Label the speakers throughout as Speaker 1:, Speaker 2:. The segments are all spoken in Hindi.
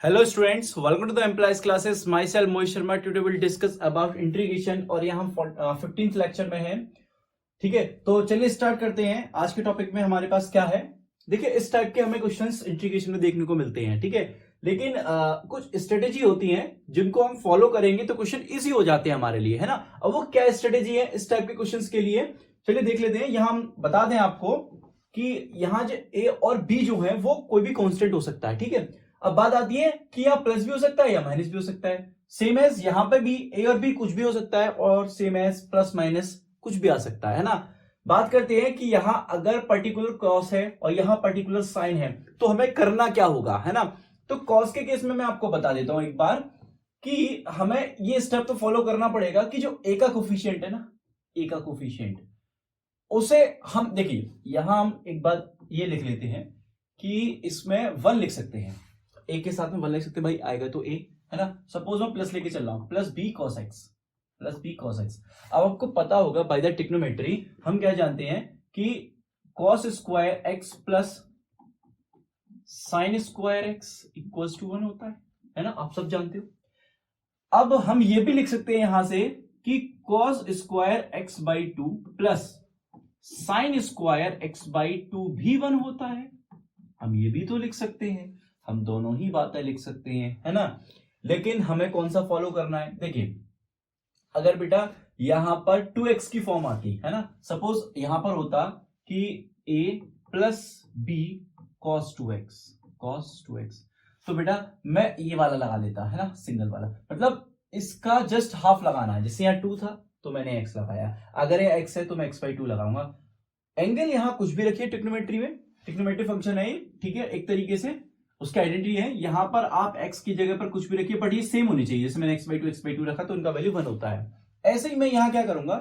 Speaker 1: Hello students, welcome to the employees classes. Myself Mohit Sharma. Today will discuss about integration और यहाँ हम 15th लेक्चर में हैं। ठीक है, तो चलिए स्टार्ट करते हैं। आज के टॉपिक में हमारे पास क्या है, देखिए इस टाइप के हमें क्वेश्चंस इंटीग्रेशन में देखने को मिलते हैं। ठीक है, लेकिन कुछ स्ट्रेटेजी होती हैं जिनको हम फॉलो करेंगे तो क्वेश्चन इजी हो जाते हैं हमारे लिए, है ना। अब वो क्या स्ट्रेटेजी है इस टाइप के क्वेश्चंस के लिए, चलिए देख लेते हैं। यहाँ हम बता दें आपको कि यहाँ जो ए और बी जो है वो कोई भी कॉन्स्टेंट हो सकता है। ठीक है, अब बात आती है कि यहाँ प्लस भी हो सकता है या माइनस भी हो सकता है। सेम एज यहाँ पे भी ए और बी कुछ भी हो सकता है और सेम एज प्लस माइनस कुछ भी आ सकता है ना। बात करते हैं कि यहाँ अगर पर्टिकुलर कॉस है और यहाँ पर्टिकुलर साइन है तो हमें करना क्या होगा, है ना। तो कॉस के केस में मैं आपको बता देता हूं एक बार कि हमें ये स्टेप तो फॉलो करना पड़ेगा कि जो ए का कोफिशिएंट है ना, ए का कोफिशिएंट उसे हम देखिए यहां हम एक बात ये लिख लेते हैं कि इसमें वन लिख सकते हैं, ए के साथ में वन लिख सकते हैं भाई, आएगा तो ए, है ना। सपोज मैं प्लस लेके चल रहा हूं, plus b cos x, plus b cos x. अब आपको पता होगा बाय द ट्रिग्नोमेट्री हम क्या जानते हैं कि cos square x plus sine square x equals to one होता है ना, आप सब जानते हो। अब हम ये भी लिख सकते हैं यहां से कि cos square x by two plus sine square x by to भी वन होता है। हम ये भी तो लिख सकते हैं, हम दोनों ही बातें लिख सकते हैं, है ना। लेकिन हमें कौन सा फॉलो करना है, देखिए अगर बेटा यहां पर 2x की फॉर्म आती है ना, सपोज यहां पर होता कि a plus b cos 2x, cos 2x, तो बेटा मैं ये वाला लगा लेता, है ना, सिंगल वाला, मतलब इसका जस्ट हाफ लगाना है। जैसे यहाँ 2 था तो मैंने x लगाया, अगर ये x है तो मैं x/2 लगाऊंगा। एंगल यहां कुछ भी रखिए ट्रिग्नोमेट्री में, ट्रिग्नोमेट्री फंक्शन है, ठीक है, एक तरीके से उसका आइडेंटिटी है। यहां पर आप x की जगह पर कुछ भी रखिए बट ये सेम होनी चाहिए। जैसे मैंने x/2 रखा तो उनका वैल्यू 1 होता है। ऐसे ही मैं यहां क्या करूंगा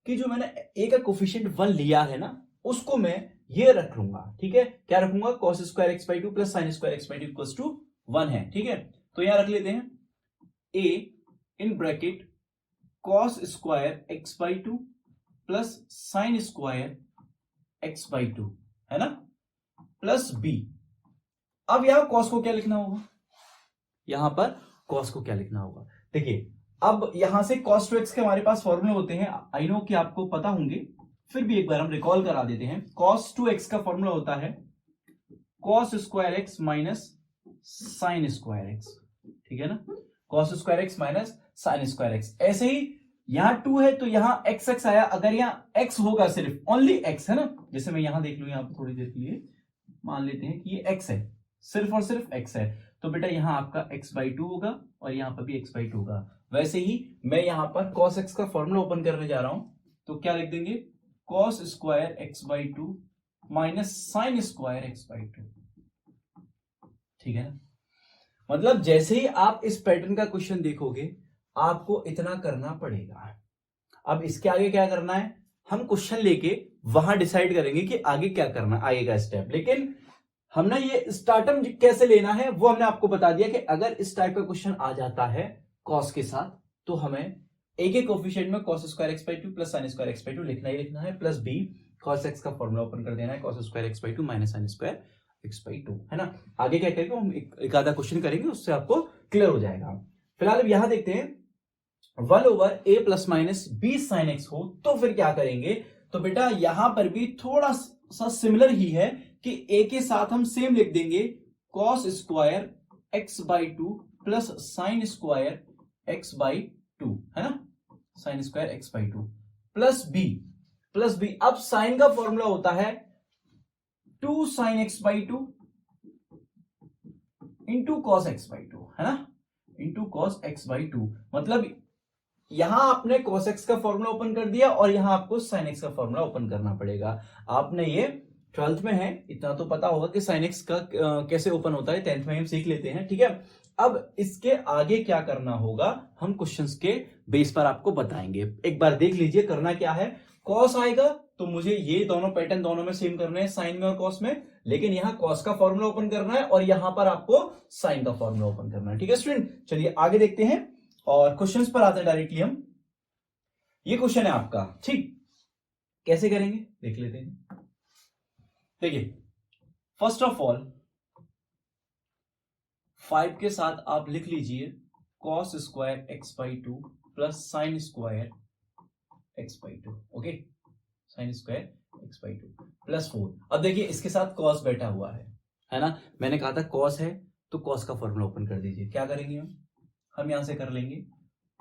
Speaker 1: कि जो मैंने a का कोफिशिएंट 1 लिया है ना उसको मैं ये रख लूंगा। ठीक है, क्या रखूंगा, cos square x/2 plus sine square x/2 equals to 1 है। ठीक है, तो यहां रख लेते हैं a in bracket cos square x/2 plus sine square x/2, है ना, प्लस b। अब यहां कॉस को क्या लिखना होगा, यहां पर कॉस को क्या लिखना होगा, देखिए अब यहां से cos 2x के हमारे पास फॉर्मूले होते हैं, आई नो कि आपको पता होंगे, फिर भी एक बार हम रिकॉल करा देते हैं। cos 2x का फॉर्मूला होता है cos square x minus sine square x, ठीक है ना, cos square x minus sine square x। ऐसे ही यहां 2 है तो यहां x आया, अगर यहां x होगा सिर्फ ओनली x, है ना, जैसे मैं यहां देख लू, यहां पर थोड़ी देर के लिए मान लेते हैं कि ये x है, सिर्फ और सिर्फ x है, तो बेटा यहां आपका x/2 होगा और यहां पर भी x/2 होगा। वैसे ही मैं यहां पर cos x का फॉर्मूला ओपन करने जा रहा हूं, तो क्या लिख देंगे, cos square x/2 minus sign square x/2, ठीक है ना। मतलब जैसे ही आप इस पैटर्न का क्वेश्चन देखोगे आपको इतना करना पड़ेगा। अब इसके आगे क्या करना है, हम क्वेश्चन लेके वहां डिसाइड करेंगे कि आगे क्या करना, आगे का स्टेप। लेकिन हमने ये स्टार्टअप कैसे लेना है वो हमने आपको बता दिया कि अगर इस टाइप का क्वेश्चन आ जाता है कॉस के साथ तो हमें एक एक कोफिशिएंट में cos square x/2 plus sine square x/2 लिखना ही लिखना है, प्लस b cos x का फॉर्मूला ओपन कर देना है cos square x/2 minus sign square x/2, है ना। आगे क्या करेंगे हम एक आधा क्वेश्चन करेंगे, उससे आपको क्लियर हो जाएगा। फिलहाल अब यहां देखते हैं 1/a plus minus b sine x हो तो फिर क्या करेंगे, तो बेटा यहां पर भी थोड़ा सा सिमिलर ही है कि a के साथ हम सेम लिख देंगे cos square x/2 plus sine square x/2, है ना, sign square x/2 plus b, plus b। अब साइन का फॉर्मूला होता है 2 sign x/2 into cos x/2, है ना, इंटू कॉस x/2। मतलब यहां आपने cos x का फॉर्मूला ओपन कर दिया और यहां आपको sin x का फॉर्मूला ओपन करना पड़ेगा। आपने ये 12th में है, इतना तो पता होगा कि sin x का कैसे ओपन होता है, 10th में हम सीख लेते हैं, ठीक है। अब इसके आगे क्या करना होगा हम क्वेश्चंस के बेस पर आपको बताएंगे। एक बार देख लीजिए करना क्या है, cos आएगा तो मुझे ये दोनों पैटर्न दोनों में सेम करने हैं, साइन में और cos में, लेकिन यहां cos का फॉर्मूला ओपन करना है और यहां पर आपको sin का फॉर्मूला ओपन करना है, ठीक है स्टूडेंट। चलिए आगे देखते हैं और क्वेश्चंस पर आते हैं डायरेक्टली हम। ये क्वेश्चन है आपका, ठीक, कैसे करेंगे देख लेते हैं। देखिए फर्स्ट ऑफ ऑल 5 के साथ आप लिख लीजिए cos square x by two plus sine square x by to. Okay, sign square x by two plus 4। अब देखिए इसके साथ कॉस बैठा हुआ है ना। मैंने कहा था कॉस है तो कॉस का फॉर्मूला ओपन कर दीजिए। क्या करेंगे हम यहां से कर लेंगे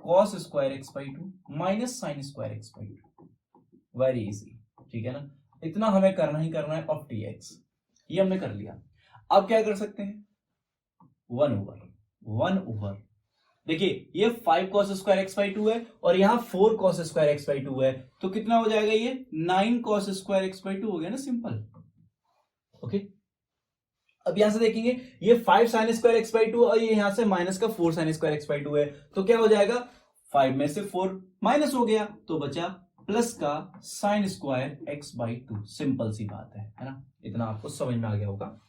Speaker 1: cos square x by to minus sign square x by to. Very easy, ठीक है ना। इतना हमें करना ही करना है ऑफ टी एक्स, ये हमने कर लिया। अब क्या कर सकते हैं, 1/1 देखिए ये 5 cos square x by to है और यहां 4 cos square x by to है, तो कितना हो जाएगा ये 9 cos square x by two हो गया ना, सिंपल। ओके, अब यहां से देखेंगे ये 5 sign square x by to और ये यहां से माइनस का 4 sign square x by to है, तो क्या हो जाएगा 5 में से 4 माइनस हो गया तो बचा प्लस का sine square x by two. Simple सी बात है ना। इतना आपको समझ में आ गया होगा।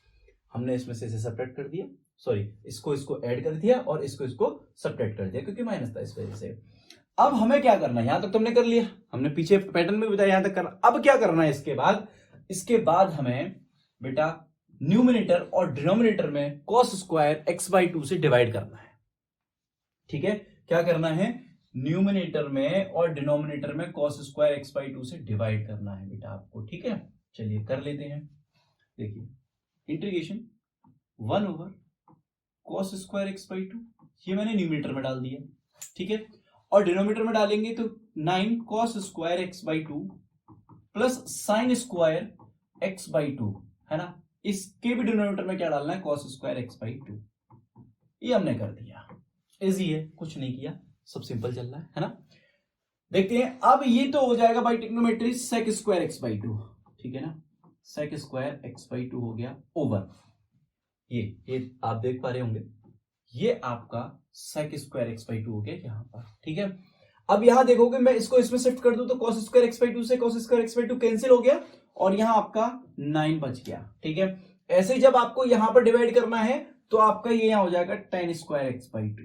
Speaker 1: हमने इसमें से सेपरेट कर दिया, सॉरी इसको ऐड कर दिया और इसको सब्ट्रैक्ट कर दिया क्योंकि माइनस था इस वजह से। अब हमें क्या करना है, यहां तक तुमने कर लिया, हमने पीछे पैटर्न में बताया यहां तक करना। अब क्या करना है इसके बाद हमें बेटा न्यूमिनेटर और डिनोमिनेटर में cos square x by to से डिवाइड करना है। ठीक है, क्या करना है, न्यूमिनेटर में और डिनोमिनेटर में cos square x by to से डिवाइड करना है बेटा आपको। ठीक है, चलिए कर लेते हैं। देखिए integration 1/cos square x by to, ये मैंने न्यूमिनेटर में डाल दिया। ठीक है, और डिनोमिनेटर में डालेंगे तो 9 cos square x by two plus sine square x by to, है ना। इसके भी डिनोमिनेटर में क्या डालना है, cos square x by to. ये हमने कर दिया, इजी है, कुछ नहीं किया, सब सिंपल चल रहा है ना। देखते हैं अब ये तो हो जाएगा by trigonometry sec square x by two, ठीक है ना। Sec square x by two हो गया ओवर ये आप देख पा रहे होंगे, ये आपका sec square x by two हो गया यहां पर। ठीक है, अब यहां देखोगे मैं इसको इसमें शिफ्ट कर दूं तो cos square x by to से cos square x by to cancel हो गया और यहां आपका 9 बच गया। ठीक है, ऐसे ही जब आपको यहां पर डिवाइड करना है तो आपका ये यहां हो जाएगा tan square x by to,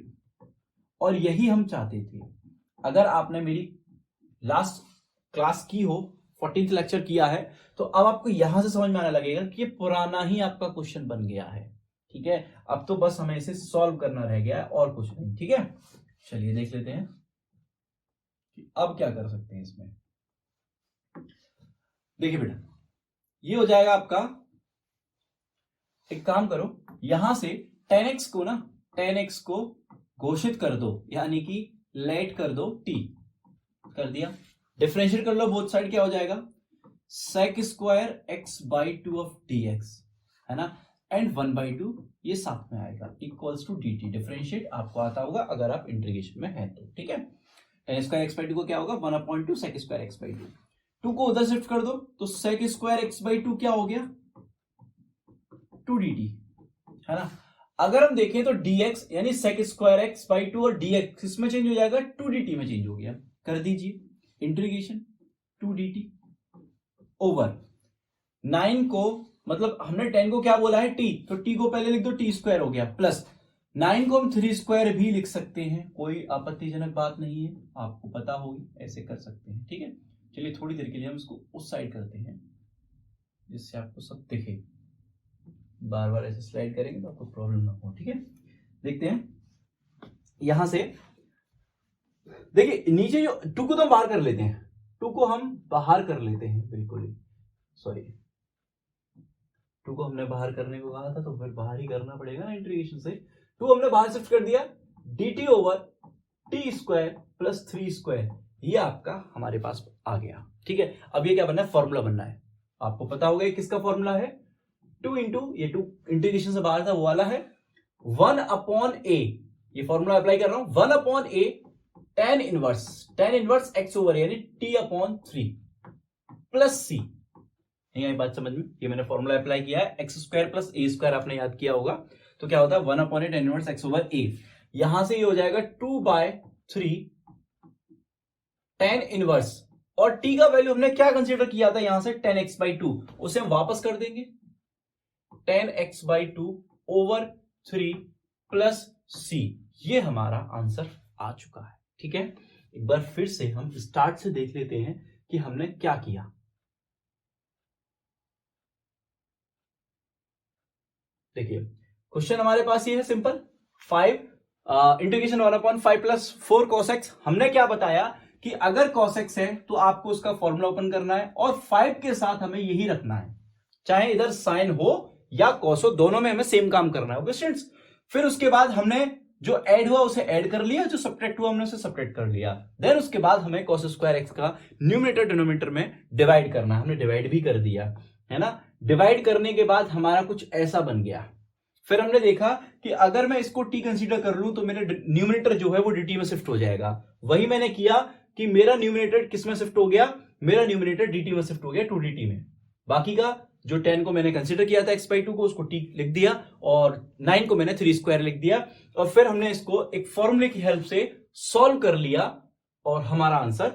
Speaker 1: और यही हम चाहते थे। अगर आपने मेरी लास्ट क्लास की हो, 14th लेक्चर किया है, तो अब आपको यहां से समझ में आने लगेगा कि ये पुराना ही आपका क्वेश्चन बन गया है। ठीक है, अब तो बस हमें इसे सॉल्व करना रह गया है और कुछ नहीं। ठीक है, चलिए देख लेते हैं कि अब क्या कर सकते हैं इसमें। देखिए बेटा ये हो जाएगा आपका, एक काम करो यहां से tan x को घोषित कर दो, यानी कि लेट कर दो t, कर दिया। डिफरेंशिएट कर लो बोथ साइड, क्या हो जाएगा sec square x by two of dx, है ना, एंड 1/2 ये साथ में आएगा इक्वल्स टू dt। डिफरेंशिएट आपको आता होगा अगर आप इंटीग्रेशन में हैं तो। ठीक है, tan square x by to को क्या होगा 1/2 sec square x by to को उधर शिफ्ट कर दो तो sec square x by to क्या हो गया 2dt, है ना। अगर हम देखें तो dx यानी sec square x by to और dx इसमें चेंज हो जाएगा 2dt में चेंज हो गया। कर दीजिए इंटीग्रेशन 2dt ओवर 9 को, मतलब हमने 10 को क्या बोला है t, तो t को पहले लिख दो t स्क्वायर हो गया, प्लस 9 को हम 3 स्क्वायर भी लिख सकते हैं, कोई आपत्तिजनक बात नहीं है, आपको पता होगी ऐसे कर सकते हैं। ठीक है, चलिए थोड़ी देर के लिए हम इसको उस साइड करते हैं जिससे आपको सब दिखे, बार बार ऐसे स्लाइड करेंगे तो आपको प्रॉब्लम ना हो। ठीक है, देखते हैं यहां से। देखिए नीचे जो 2 को तो हम बाहर कर लेते हैं, 2 को हम बाहर कर लेते हैं, बिल्कुल ही सॉरी 2 को हमने बाहर करने को कहा था तो फिर बाहर ही करना पड़ेगा ना इंटीग्रेशन से। 2 हमने बाहर शिफ्ट कर दिया, dt over T square plus 3 square, ये आपका हमारे पास आ गया। ठीक है, अब ये क्या बनना है, फॉर्मूला बनना है। आपको पता होगा ये किसका फॉर्मूला है, 2 इंटू ये 2 इंटीग्रेशन से बाहर था वो वाला है 1/a, ये फॉर्मूला अप्लाई कर रहा हूं 1/a tan inverse x over यानी t/3 प्लस c। नहीं आई बात समझ में, ये मैंने फॉर्मूला अप्लाई किया है, एक्स स्क्वायर प्लस ए स्क्वायर आपने याद किया होगा, तो क्या होता है 1/a tan inverse x over a। यहां से ये हो जाएगा 2/3 tan इनवर्स, और t का वैल्यू हमने क्या कंसीडर किया था यहां से tan x/2, उसे हम वापस कर देंगे tan x/2 over 3 plus c। ये हमारा आंसर आ चुका है। ठीक है, एक बार फिर से हम स्टार्ट से देख लेते हैं कि हमने क्या किया। देखिए क्वेश्चन हमारे पास ये है simple, 5 integration 1/5 plus 4 cos x। हमने क्या बताया कि अगर cos x है तो आपको उसका फॉर्मूला ओपन करना है और 5 के साथ हमें यही रखना है, चाहे इधर साइन हो या cos हो, दोनों में हमें सेम काम करना है। ओके स्टूडेंट्स, फिर उसके बाद हमने जो ऐड हुआ उसे ऐड कर लिया, जो सब्ट्रैक्ट हुआ हमने उसे सब्ट्रैक्ट कर लिया। देन उसके बाद हमें cos स्क्वायर x का न्यूमरेटर डिनोमिनेटर में डिवाइड करना है, हमने डिवाइड भी कर दिया है ना। डिवाइड करने के बाद हमारा कुछ ऐसा बन गया। फिर हमने देखा कि अगर मैं इसको t कंसीडर कर लूं तो मेरे न्यूमरेटर जो है वो dt में शिफ्ट हो जाएगा। वही मैंने किया कि मेरा न्यूमरेटर किस में शिफ्ट हो गया, मेरा न्यूमरेटर dt में शिफ्ट हो गया 2dt में। बाकी का जो 10 को मैंने कंसीडर किया था x/2 को, उसको t लिख दिया और 9 को मैंने 3 स्क्वायर लिख दिया और फिर हमने इसको एक फॉर्मूले की हेल्प से सॉल्व कर लिया और हमारा आंसर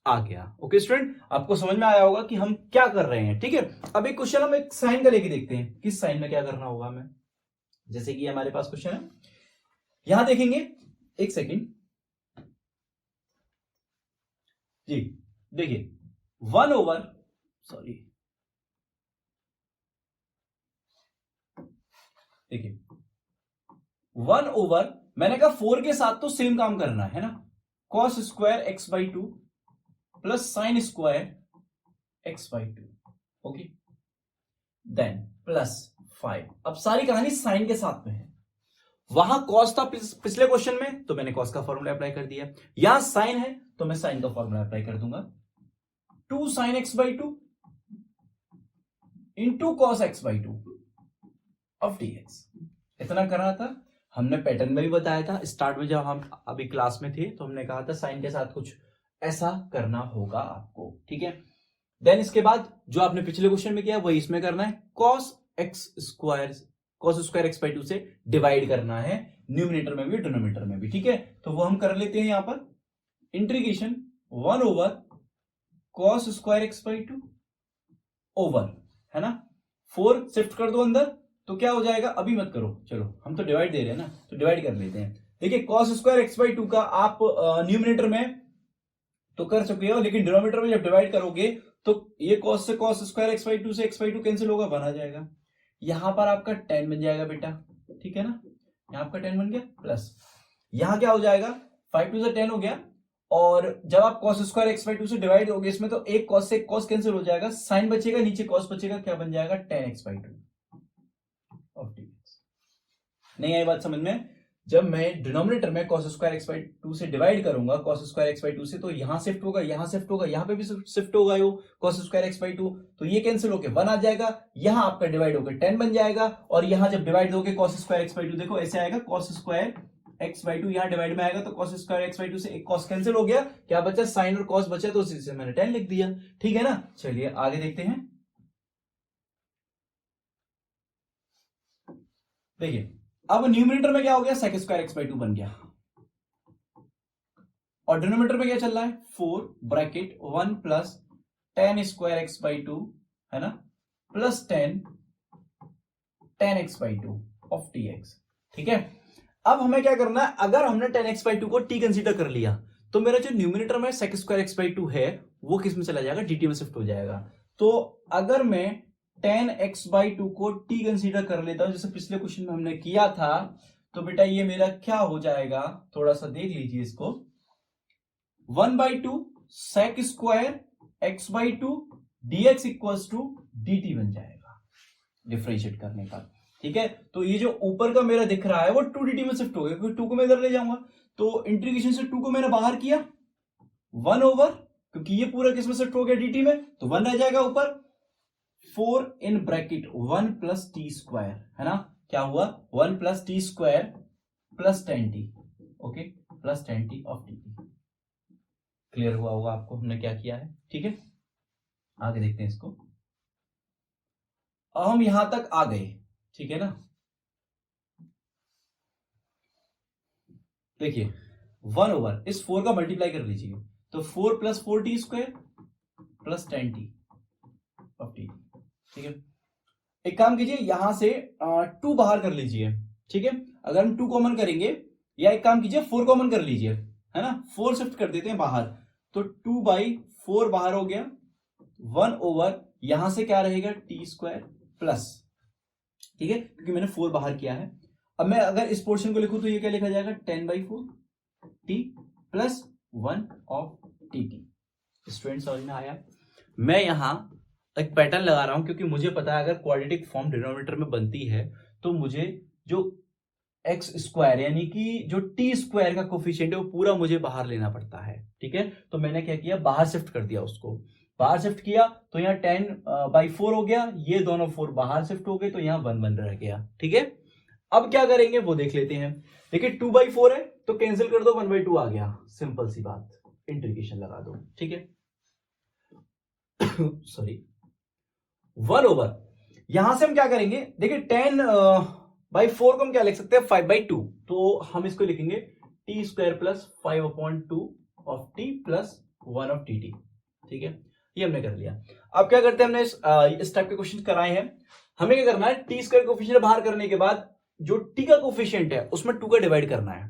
Speaker 1: आ गया। ओके स्टूडेंट, आपको समझ में आया होगा कि हम क्या कर रहे हैं। ठीक है, अब एक क्वेश्चन हम एक साइन का लेके देखते हैं, किस साइन में क्या करना होगा हमें। जैसे कि हमारे पास क्वेश्चन है, यहां देखेंगे, एक सेकेंड जी, देखिए 1/, देखिए 1/, मैंने कहा 4 के साथ तो सेम काम करना है ना, cos square x/2 plus sine square x/2। Okay, then plus 5। अब सारी कहानी साइन के साथ में है। वहां cos था पिछले क्वेश्चन में, तो मैंने cos का फॉर्मूला अप्लाई कर दिया। यहां साइन है तो मैं साइन का फॉर्मूला अप्लाई कर दूंगा, 2 sin x/2 into cos x/2 of dx। इतना करना था। हमने पैटर्न में भी बताया था स्टार्ट में, जब हम अभी क्लास में थे तो हमने कहा था साइन के साथ कुछ ऐसा करना होगा आपको। ठीक है, देन इसके बाद जो आपने पिछले क्वेश्चन में किया वही इसमें करना है, cos स्क्वायर x/2 से डिवाइड करना है, न्यूमरेटर में भी डिनोमिनेटर में भी। ठीक है, तो वो हम कर लेते हैं यहां पर, integration 1/cos square x/2 over, है ना, 4 शिफ्ट कर दो अंदर तो क्या हो जाएगा, अभी मत करो, चलो हम तो डिवाइड दे रहे हैं ना, तो डिवाइड कर लेते हैं। देखिए cos स्क्वायर x/2 का आप न्यूमरेटर में तो कर चुके हो, लेकिन डिनोमिनेटर में जब डिवाइड करोगे तो ये cos से cos स्क्वायर x/2 से x/2 कैंसिल होगा, 1 आ जाएगा। यहां पर आपका 10 बन जाएगा बेटा, ठीक है ना, यहां आपका 10 बन गया, प्लस यहां क्या हो जाएगा, 5 2 से 10 हो गया। और जब आप cos स्क्वायर x/2 से डिवाइड होगे इसमें तो एक cos से cos कैंसिल हो जाएगा, साइन बचेगा, नीचे cos बचेगा, क्या बन जाएगा, 10x/2 ऑफ dx। नहीं आई बात समझ में? जब मैं डिनोमिनेटर में cos स्क्वायर x/2 से डिवाइड करूंगा, cos स्क्वायर x/2 से, तो यहां शिफ्ट होगा, यहां शिफ्ट होगा, यहां पे भी शिफ्ट होगा यो cos स्क्वायर x/2, तो ये कैंसिल होकर 1 आ जाएगा, यहां आपका डिवाइड होकर 10 बन जाएगा। और यहां जब डिवाइड होगे cos स्क्वायर x/2, देखो ऐसे आएगा, cos स्क्वायर x/2 यहां डिवाइड में आएगा, तो cos स्क्वायर x/2 से एक cos कैंसिल हो गया, क्या बचा, साइन और cos बचा, तो उसी से मैंने 10 लिख दिया। ठीक है ना, चलिए आगे देखते हैं। देखिए अब न्यूमरेटर में क्या हो गया, sec स्क्वायर x/2 बन गया, और डिनोमिनेटर में क्या चल रहा है, 4 ब्रैकेट 1 प्लस 10 स्क्वायर x/2, है ना, प्लस 10 x/2 ऑफ dx। ठीक है, अब हमें क्या करना है, अगर हमने 10 x/2 को t कंसीडर कर लिया तो मेरा जो न्यूमरेटर में sec स्क्वायर x/2 है वो किस में चला जाएगा, dt में शिफ्ट हो जाएगा। तो अगर मैं 10x/2 को t कंसीडर कर लेता हूं, जैसे पिछले क्वेश्चन में हमने किया था, तो बेटा ये मेरा क्या हो जाएगा, थोड़ा सा देख लीजिए इसको, 1/2 sec square x/2 dx equals to dt बन जाएगा डिफरेंशिएट करने का। ठीक है, तो ये जो ऊपर का मेरा दिख रहा है वो 2dt में शिफ्ट हो गया, क्योंकि 2 को मैं इधर ले जाऊंगा, तो इंटीग्रेशन से 2 को मैंने बाहर किया, 1/, क्योंकि ये पूरा किस में शिफ्ट हो गया, dt में, तो 1 रह जाएगा ऊपर, 4 in bracket 1 plus T square, है ना, क्या हुआ, 1 plus T square plus 10t, okay, plus 10t of dt। Clear हुआ होगा आपको हमने क्या किया है। ठीक है, आगे देखते हैं इसको। अब हम यहां तक आ गए, ठीक है ना, देखिए 1/, इस 4 का मल्टीप्लाई कर लीजिए, तो 4 plus 4t square plus 10t of T. ठीक है, एक काम कीजिए, यहां से 2 बाहर कर लीजिए। ठीक है, अगर हम 2 कॉमन करेंगे, या एक काम कीजिए 4 कॉमन कर लीजिए, है ना, 4 शिफ्ट कर देते हैं बाहर, तो 2/4 बाहर हो गया, 1/, यहां से क्या रहेगा, टी स्क्वायर प्लस, ठीक है, क्योंकि मैंने 4 बाहर किया है। अब मैं अगर इस पोर्शन को लिखूं तो ये क्या लिखा जाएगा 10/4 T plus 1 of T T. Student समझ में आया? मैं यहां एक पैटर्न लगा रहा हूं क्योंकि मुझे पता है अगर क्वाड्रेटिक फॉर्म डिनोमिनेटर में बनती है तो मुझे जो एक्स स्क्वायर यानी कि जो टी स्क्वायर का कोफिशिएंट है वो पूरा मुझे बाहर लेना पड़ता है। ठीक है, तो मैंने क्या किया, बाहर शिफ्ट कर दिया उसको। बाहर शिफ्ट किया तो यहाँ 10/4 हो गया, ये दोनों 4 बाहर शिफ्ट हो गए तो यहाँ 1 रह गया। ठीक है, अब क्या करेंगे वो देख लेते हैं। देखिए 2/4 है तो कैंसिल कर दो, 1/2 आ गया, सिंपल सी बात, इंटीग्रेशन लगा दो। ठीक है सॉरी 1/, यहां से हम क्या करेंगे, देखिए 10/4 को हम क्या लिख सकते हैं 5/2, तो हम इसको लिखेंगे T square plus 5/2 of T plus 1 of T T. ठीक है, ये हमने कर लिया। अब क्या करते हैं, हमने इस टाइप के क्वेश्चन कराए हैं, हमें क्या करना है, टी स्क्वायर कोफिशिएंट बाहर करने के बाद जो टी का कोफिशिएंट है उसमें 2 का डिवाइड करना है,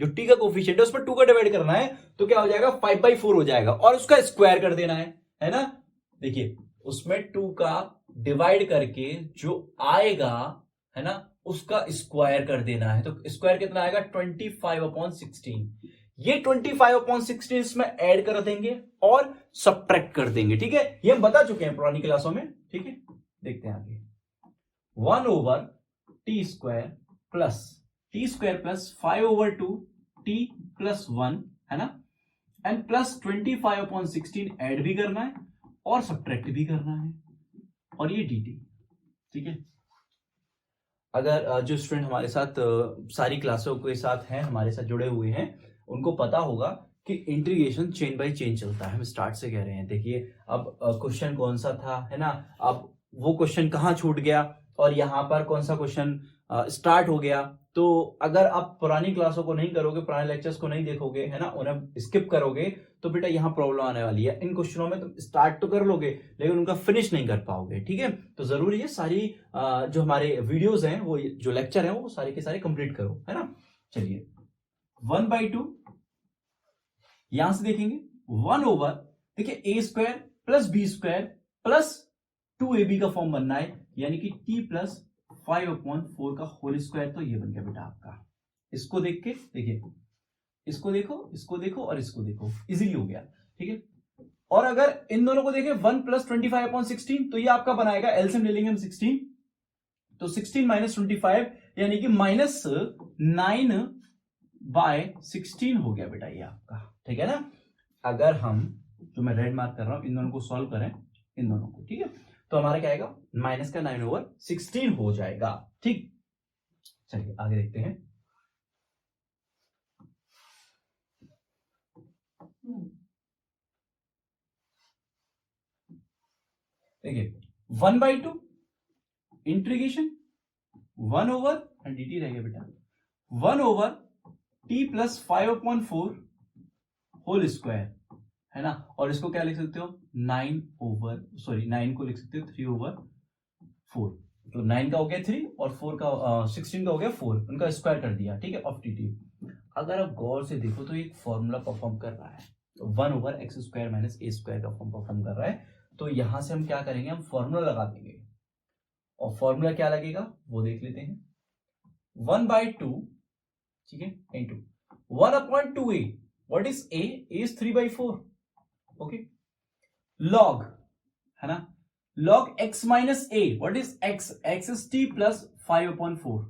Speaker 1: जो टी का कोफिशिएंट है उसमें 2 का डिवाइड करना है, तो क्या हो जाएगा 5/4 हो जाएगा और उसका स्क्वायर कर देना है ना। देखिए उसमें 2 का डिवाइड करके जो आएगा है ना उसका स्क्वायर कर देना है, तो स्क्वायर कितना आएगा 25/16। ये 25/16 इसमें ऐड कर देंगे और सब्ट्रैक्ट कर देंगे। ठीक है, ये हम बता चुके हैं पुरानी क्लासों में। ठीक है, देखते हैं आगे। 1/टी स्क्वायर प्लस 5/2 टी प्लस 1 है ना, एंड प्लस 25/16 ऐड भी करना है और सब्ट्रैक्ट भी करना है, और ये dt। ठीक है, अगर जो स्टूडेंट हमारे साथ सारी क्लासों के साथ हैं, हमारे साथ जुड़े हुए हैं, उनको पता होगा कि इंटीग्रेशन चेन बाय चेन चलता है। हम स्टार्ट से कह रहे हैं। देखिए अब क्वेश्चन कौन सा था, है ना, अब वो क्वेश्चन कहाँ छूट गया और यहाँ पर कौन सा क्वेश्चन स्टार्ट हो गया। तो अगर आप पुरानी क्लासों को नहीं करोगे, पुराने लेक्चर्स को नहीं देखोगे, है ना, उन्हें स्किप करोगे, तो बेटा यहाँ प्रॉब्लम आने वाली है। इन क्वेश्चनों में तुम स्टार्ट तो कर लोगे लेकिन उनका फिनिश नहीं कर पाओगे। ठीक है, तो जरूरी है सारी जो हमारे वीडियोस हैं, वो जो लेक्चर हैं, वो सारे के सारे कंप्लीट करो, है ना। चलिए 1/2 यहां से देखेंगे 1/, देखिए a square plus b square plus 2ab का फॉर्म बनना है, यानी कि t प्लस 5/4 का होल स्क्वायर। तो ये बन गया बेटा आपका। इसको देख के देखिए, इसको देखो, इसको देखो और इसको देखो, इजीली हो गया। ठीक है, और अगर इन दोनों को देखें 1 प्लस 25/16, तो ये आपका बनाएगा, एलसीएम ले लेंगे हम 16, तो 16 माइनस 25 यानी कि -9/16 हो गया बेटा ये आपका। ठीक है ना, अगर हम जो मैं रेड मार्क कर रहा हूं इन दोनों को सॉल्व करें, इन दोनों को, ठीक है, तो हमारा क्या आएगा, माइनस का 9/16 हो जाएगा। ठीक, चलिए आगे देखते हैं। देखिए 1/2 इंटीग्रेशन 1/, dt रह गया बेटा 1/t प्लस 5/4 होल स्क्वायर, है ना, और इसको क्या लिख सकते हो 9 को लिख सकते हो 3/4, तो 9 का हो गया 3 और 4 का 16 का हो गया 4, उनका स्क्वायर कर दिया। ठीक है, ऑफ टी। अगर आप गौर से देखो तो एक फॉर्मूला परफॉर्म कर रहा है, 1/x² माइनस a² का फॉर्म परफॉर्म कर रहा है। तो यहां से हम क्या करेंगे, हम फॉर्मूला लगा देंगे, और फॉर्मूला क्या लगेगा वो देख लेते हैं। 1/2, ठीक है, into 1/2a, what is a is 3/4, okay, log, है ना, log x minus a, what is x, x is t plus 5/4,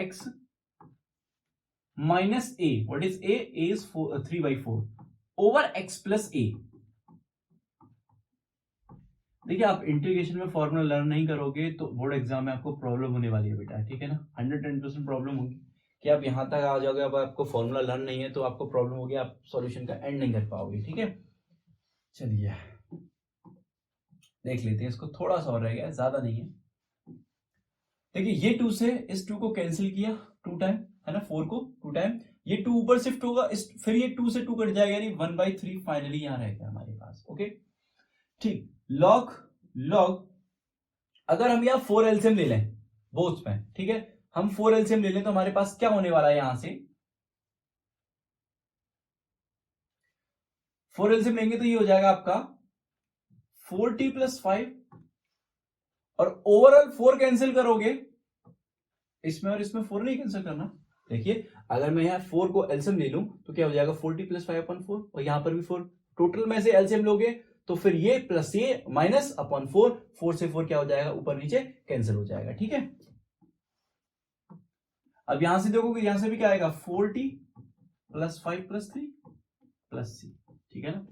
Speaker 1: x minus a, what is a is 3/4 over x plus a। देखिए आप इंटीग्रेशन में फॉर्मूला लर्न नहीं करोगे तो बोर्ड एग्जाम में आपको प्रॉब्लम होने वाली है बेटा। ठीक है ना, 110% प्रॉब्लम होगी कि आप यहां तक आ जाओगे, अब आपको फॉर्मूला लर्न नहीं है तो आपको प्रॉब्लम होगी, आप सॉल्यूशन का एंड नहीं कर पाओगे। ठीक है, चलिए देख लेते हैं इसको, थोड़ा सा और रह गया, ज्यादा नहीं है। देखिए ये 2 से इस 2 को कैंसिल किया 2 टाइम, है ना, 4 को 2 टाइम, ये 2 ऊपर शिफ्ट होगा, फिर ये 2 से 2 कट जाएगा, यानी 1/3 फाइनली यहां रह गया हमारे पास। ओके, ठीक, लॉग अगर हम यहां 4 एलसीएम ले लें बोथ में, ठीक है, हम 4 एलसीएम ले लें तो हमारे पास क्या होने वाला है, यहां से 4 एलसीएम लेंगे तो ये हो जाएगा आपका 4t प्लस 5, और ओवरऑल 4 कैंसिल करोगे इसमें और इसमें 4 नहीं कैंसिल करना। देखिए अगर मैं यहाँ 4 को एलसीएम ले लूं तो क्या हो जाएगा 40 प्लस 5/4 और यहाँ पर भी 4, टोटल में से एलसीएम लोगे तो फिर ये प्लस ये माइनस अपॉन 4 से 4 क्या हो जाएगा ऊपर नीचे कैंसिल हो जाएगा। ठीक है, अब यहां से देखोगे यहां से भी क्या आएगा 40 प्लस 5 प्लस 3 प्लस c। ठीक है ना,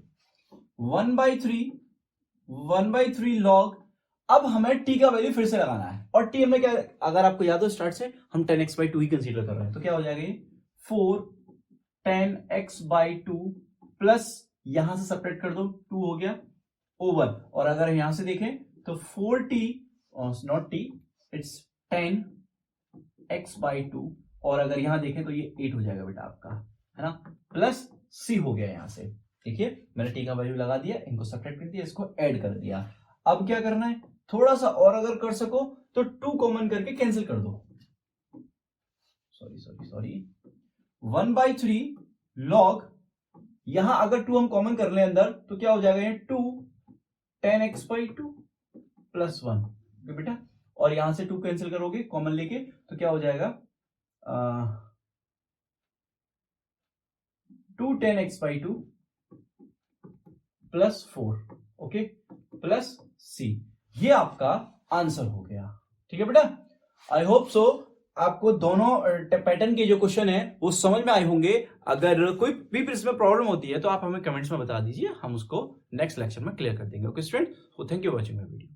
Speaker 1: 1/3 लॉग। अब हमें t का वैल्यू फिर से लगाना है और t हमने क्या, अगर आपको याद हो स्टार्ट से हम 10x/2 ही कंसीडर कर रहे हैं तो क्या हो जाएगा ये 4 10x/2 प्लस यहां से सेपरेट कर दो 2 हो गया ओवर, और अगर यहां से देखें तो 4t not t it's 10x/2 और अगर यहां देखें तो ये 8 हो जाएगा बेटा आपका, है ना, प्लस c हो गया। यहां से देखिए मैंने t का वैल्यू लगा दिया, इनको सेपरेट कर दिया, इसको ऐड कर दिया। अब क्या करना है, थोड़ा सा और अगर कर सको तो 2 कॉमन करके कैंसिल कर दो, सॉरी 1/3 लॉग, यहां अगर 2 हम कॉमन कर लें अंदर तो क्या हो जाएगा ये 2 10x/2 प्लस 1 बेटा, और यहां से 2 कैंसिल करोगे कॉमन लेके तो क्या हो जाएगा 2 10x/2 plus 4 okay plus c। ये आपका आंसर हो गया। ठीक है बेटा, आई होप सो आपको दोनों पैटर्न के जो क्वेश्चन है वो समझ में आए होंगे। अगर कोई भी इसमें प्रॉब्लम होती है तो आप हमें कमेंट्स में बता दीजिए, हम उसको नेक्स्ट लेक्चर में क्लियर कर देंगे। Okay student, thank you for watching my video.